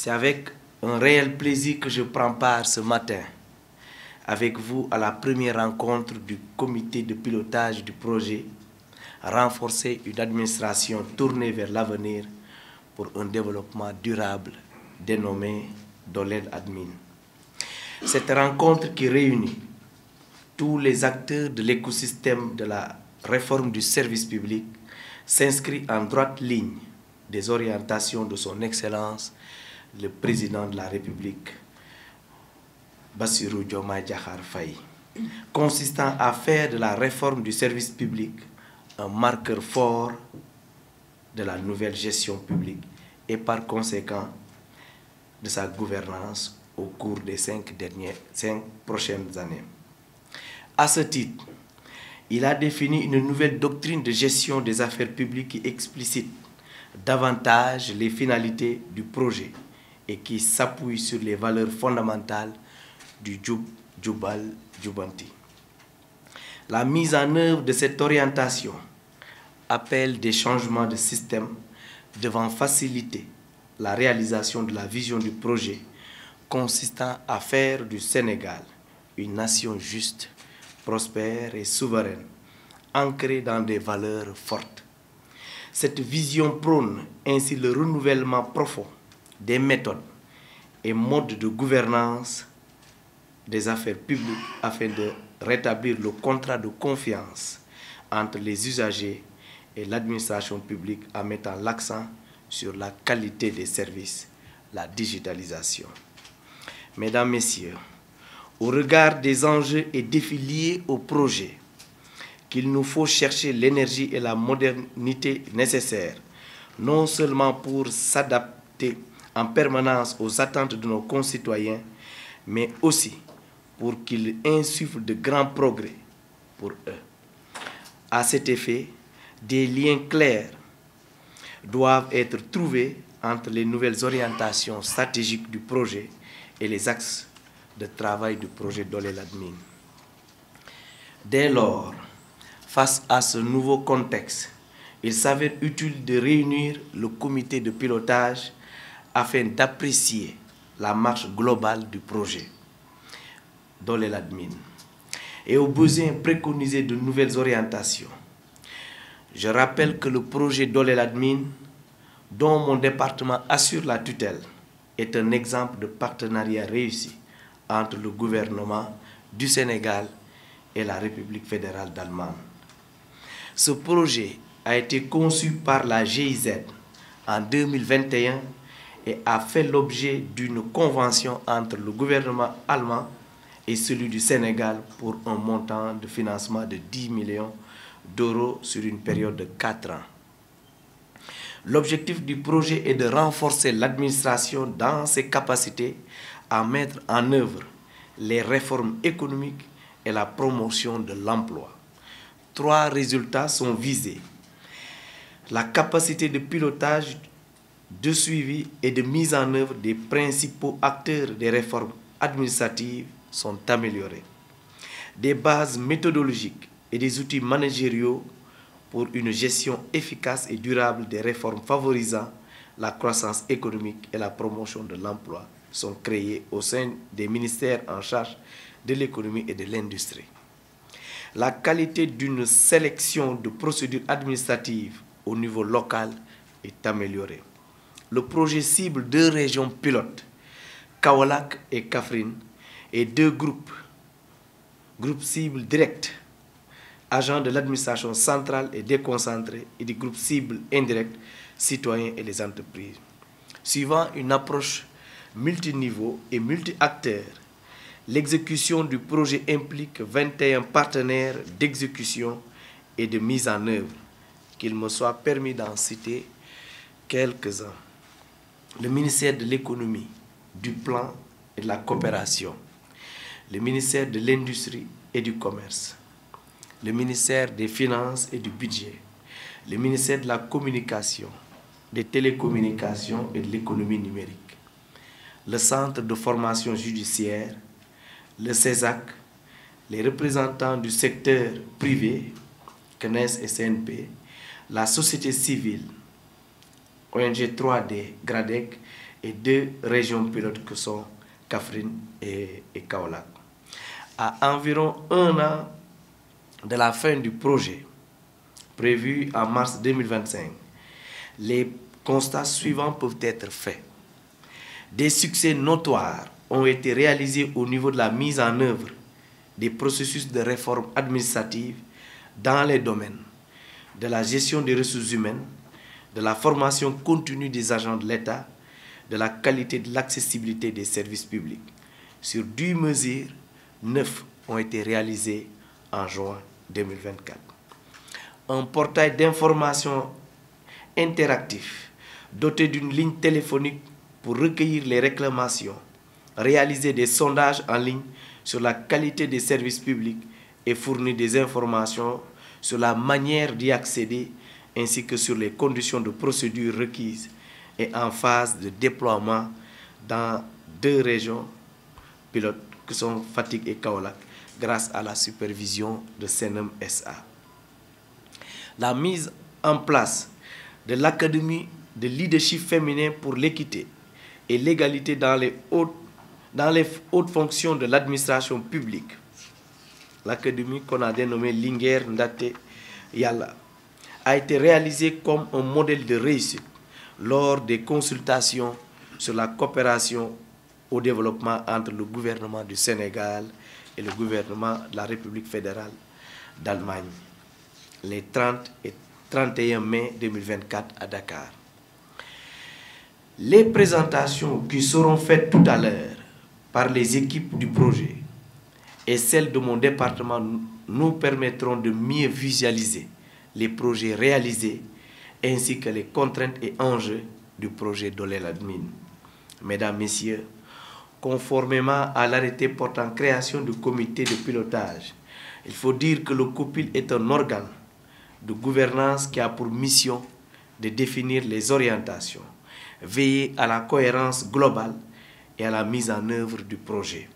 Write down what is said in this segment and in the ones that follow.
C'est avec un réel plaisir que je prends part ce matin avec vous à la première rencontre du comité de pilotage du projet Renforcer une administration tournée vers l'avenir pour un développement durable dénommé Dolel Admin. Cette rencontre qui réunit tous les acteurs de l'écosystème de la réforme du service public s'inscrit en droite ligne des orientations de son Excellence, le Président de la République, Bassirou Diomaye Diakhar Faye, consistant à faire de la réforme du service public un marqueur fort de la nouvelle gestion publique et par conséquent de sa gouvernance au cours des 5 prochaines années. À ce titre, il a défini une nouvelle doctrine de gestion des affaires publiques qui explicite davantage les finalités du projet et qui s'appuie sur les valeurs fondamentales du Jub, Jubal, Jubanti. La mise en œuvre de cette orientation appelle des changements de système devant faciliter la réalisation de la vision du projet consistant à faire du Sénégal une nation juste, prospère et souveraine, ancrée dans des valeurs fortes. Cette vision prône ainsi le renouvellement profond des méthodes et modes de gouvernance des affaires publiques afin de rétablir le contrat de confiance entre les usagers et l'administration publique en mettant l'accent sur la qualité des services, la digitalisation. Mesdames, Messieurs, au regard des enjeux et défis liés au projet, qu'il nous faut chercher l'énergie et la modernité nécessaires, non seulement pour s'adapter en permanence aux attentes de nos concitoyens, mais aussi pour qu'ils insufflent de grands progrès pour eux. À cet effet, des liens clairs doivent être trouvés entre les nouvelles orientations stratégiques du projet et les axes de travail du projet Dolel Admin. Dès lors, face à ce nouveau contexte, il s'avère utile de réunir le comité de pilotage afin d'apprécier la marche globale du projet Dolel Admin et au besoin préconiser de nouvelles orientations. Je rappelle que le projet Dolel Admin, dont mon département assure la tutelle, est un exemple de partenariat réussi entre le gouvernement du Sénégal et la République fédérale d'Allemagne. Ce projet a été conçu par la GIZ en 2021 et a fait l'objet d'une convention entre le gouvernement allemand et celui du Sénégal pour un montant de financement de 10 millions d'euros sur une période de 4 ans. L'objectif du projet est de renforcer l'administration dans ses capacités à mettre en œuvre les réformes économiques et la promotion de l'emploi. 3 résultats sont visés. La capacité de pilotage, de suivi et de mise en œuvre des principaux acteurs des réformes administratives sont améliorées. Des bases méthodologiques et des outils managériaux pour une gestion efficace et durable des réformes favorisant la croissance économique et la promotion de l'emploi sont créés au sein des ministères en charge de l'économie et de l'industrie. La qualité d'une sélection de procédures administratives au niveau local est améliorée. Le projet cible 2 régions pilotes, Kaolack et Kaffrine, et 2 groupes cibles directs, agents de l'administration centrale et déconcentrée, et des groupes cibles indirects, citoyens et les entreprises. Suivant une approche multiniveau et multi-acteurs, l'exécution du projet implique 21 partenaires d'exécution et de mise en œuvre. Qu'il me soit permis d'en citer quelques-uns. Le ministère de l'économie, du plan et de la coopération, le ministère de l'industrie et du commerce, le ministère des finances et du budget, le ministère de la communication, des télécommunications et de l'économie numérique, le centre de formation judiciaire, le CESAC, les représentants du secteur privé, CNES et CNP, la société civile, ONG 3D, GRADEC, et 2 régions pilotes que sont Kaffrine et Kaolack. À environ 1 an de la fin du projet, prévu en mars 2025, les constats suivants peuvent être faits. Des succès notoires ont été réalisés au niveau de la mise en œuvre des processus de réforme administrative dans les domaines de la gestion des ressources humaines, de la formation continue des agents de l'État, de la qualité de l'accessibilité des services publics. Sur 10 mesures, 9 ont été réalisées en juin 2024. Un portail d'information interactif doté d'une ligne téléphonique pour recueillir les réclamations, réaliser des sondages en ligne sur la qualité des services publics et fournir des informations sur la manière d'y accéder ainsi que sur les conditions de procédure requises et en phase de déploiement dans 2 régions pilotes que sont Fatick et Kaolack grâce à la supervision de Senem SA. La mise en place de l'Académie de leadership féminin pour l'équité et l'égalité dans les hautes fonctions de l'administration publique. L'académie qu'on a dénommée Linguère Ndate Yalla a été réalisée comme un modèle de réussite lors des consultations sur la coopération au développement entre le gouvernement du Sénégal et le gouvernement de la République fédérale d'Allemagne, les 30 et 31 mai 2024 à Dakar. Les présentations qui seront faites tout à l'heure par les équipes du projet et celles de mon département nous permettront de mieux visualiser les projets réalisés ainsi que les contraintes et enjeux du projet Dolel Admin. Mesdames, Messieurs, conformément à l'arrêté portant création du comité de pilotage, il faut dire que le COPIL est un organe de gouvernance qui a pour mission de définir les orientations, veiller à la cohérence globale et à la mise en œuvre du projet.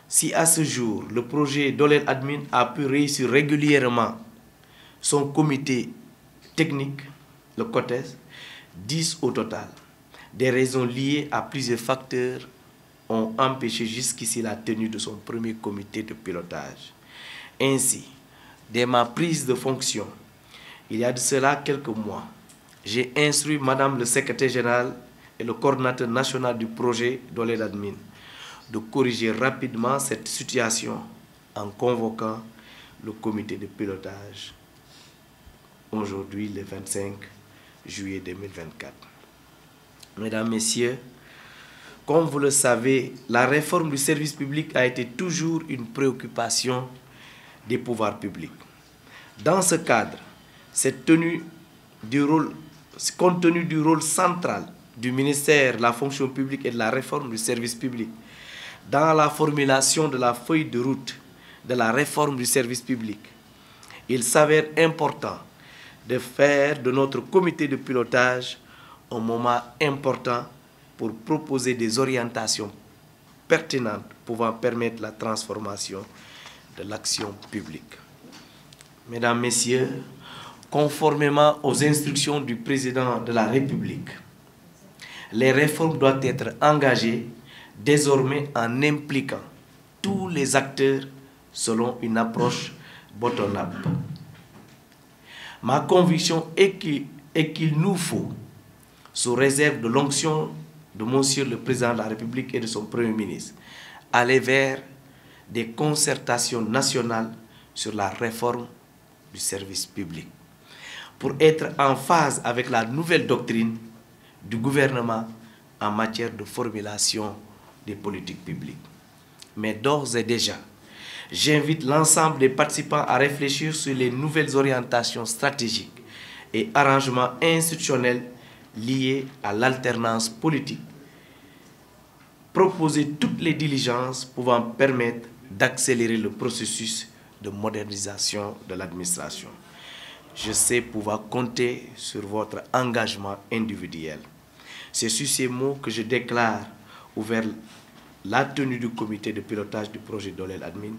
Si à ce jour, le projet Dolel Admin a pu réussir régulièrement son comité technique, le COTES, 10 au total, des raisons liées à plusieurs facteurs ont empêché jusqu'ici la tenue de son premier comité de pilotage. Ainsi, dès ma prise de fonction, il y a de cela quelques mois, j'ai instruit Madame le secrétaire général et le coordinateur national du projet Dolel Admin de corriger rapidement cette situation en convoquant le comité de pilotage aujourd'hui, le 25 juillet 2024. Mesdames, Messieurs, comme vous le savez, la réforme du service public a été toujours une préoccupation des pouvoirs publics. Dans ce cadre, compte tenu du rôle central du ministère de la fonction publique et de la réforme du service public, dans la formulation de la feuille de route de la réforme du service public, il s'avère important de faire de notre comité de pilotage un moment important pour proposer des orientations pertinentes pouvant permettre la transformation de l'action publique. Mesdames, Messieurs, conformément aux instructions du président de la République, les réformes doivent être engagées désormais en impliquant tous les acteurs selon une approche bottom-up. Ma conviction est qu'il nous faut, sous réserve de l'onction de Monsieur le Président de la République et de son Premier ministre, aller vers des concertations nationales sur la réforme du service public, pour être en phase avec la nouvelle doctrine du gouvernement en matière de formulation des politiques publiques. Mais d'ores et déjà, j'invite l'ensemble des participants à réfléchir sur les nouvelles orientations stratégiques et arrangements institutionnels liés à l'alternance politique. Proposer toutes les diligences pouvant permettre d'accélérer le processus de modernisation de l'administration. Je sais pouvoir compter sur votre engagement individuel. C'est sur ces mots que je déclare ouvert la tenue du comité de pilotage du projet Dolel Admin.